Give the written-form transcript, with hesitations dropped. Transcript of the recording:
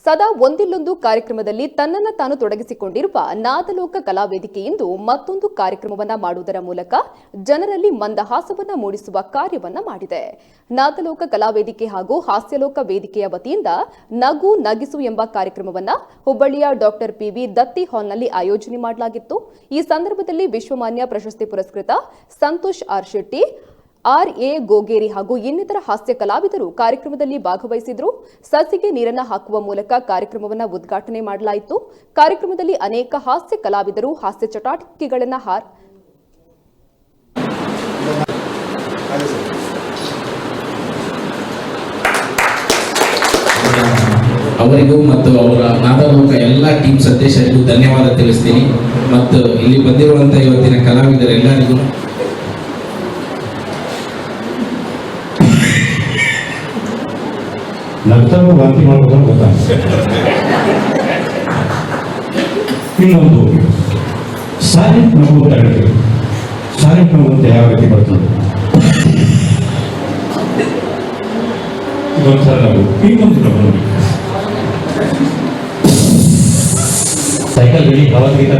ಸದಾ ಒಂದಿಲ್ಲೊಂದು ಕಾರ್ಯಕ್ರಮದಲ್ಲಿ ತನ್ನನ್ನು ತಾನು ತೊಡಗಿಸಿಕೊಂಡಿರುವ ನಾದಲೋಕ ಕಲಾವೇದಿಕೆ ಇಂದು ಮತ್ತೊಂದು ಕಾರ್ಯಕ್ರಮವನ್ನ ಮಾಡುವುದರ ಮೂಲಕ ಜನರಲ್ಲಿ ಮಂದಹಾಸವನ್ನ ಮೂಡಿಸುವ ಕಾರ್ಯವನ್ನ ಮಾಡಿದೆ. ನಾದಲೋಕ ಕಲಾವೇದಿಕೆ ಹಾಗೂ ಹಾಸ್ಯಲೋಕ ವೇದಿಕೆಯ ವತಿಯಿಂದ ನಗು ನಗಿಸು ಎಂಬ ಕಾರ್ಯಕ್ರಮವನ್ನ ಹುಬ್ಬಳ್ಳಿಯ ಡಾಕ್ಟರ್ ಪಿವಿ ದತ್ತಿ ಹಾಲ್ನಲ್ಲಿ ಆಯೋಜನೆ ಮಾಡಲಾಗಿತ್ತು. ಈ ಸಂದರ್ಭದಲ್ಲಿ ವಿಶ್ವಮಾನ್ಯ ಪ್ರಶಸ್ತಿ ಪುರಸ್ಕೃತ ಸಂತೋಷ್ ಆರ್ ಶೆಟ್ಟಿ, ಆರ್.ಎ. ಗೋಗೇರಿ ಹಾಗೂ ಇನ್ನಿತರ ಹಾಸ್ಯ ಕಲಾವಿದರು ಕಾರ್ಯಕ್ರಮದಲ್ಲಿ ಭಾಗವಹಿಸಿದ್ರು. ಸಸಿಗೆ ನೀರನ್ನ ಹಾಕುವ ಮೂಲಕ ಕಾರ್ಯಕ್ರಮವನ್ನು ಉದ್ಘಾಟನೆ ಮಾಡಲಾಯಿತು. ಕಾರ್ಯಕ್ರಮದಲ್ಲಿ ಅನೇಕ ಹಾಸ್ಯ ಕಲಾವಿದರು ಹಾಸ್ಯ ಚಟಾಕಿಗಳನ್ನ ಅವರಿಗೂ ಮತ್ತು ಅವರ ನಾದಲೋಕ ಎಲ್ಲ ಟೀಮ್ ಸದಸ್ಯರಿಗೂ ಧನ್ಯವಾದ ತಿಳಿಸ್ತೀನಿ. ಮತ್ತು ಇಲ್ಲಿ ಬಂದಿರುವಂತಹ ಇವತ್ತಿನ ಕಲಾವಿದರೆಲ್ಲರಿಗೂ ನರ್ತನ ವಾಂತಿ ಮಾಡೋದು ಗೊತ್ತಾಗ್ತದೆ. ಇನ್ನೊಂದು ಸಾರಿಟ್ ನಗು ತರಗತಿ. ಸಾರಿಟ್ ನಗು ಅಂತ ಯಾವ ರೀತಿ ಬರ್ತದೆ? ಇದೊಂದ್ಸಲ ನಗು, ಇನ್ನೊಂದು ನಗು ನೋಡಿ. Cycle ready Bhagavad Gita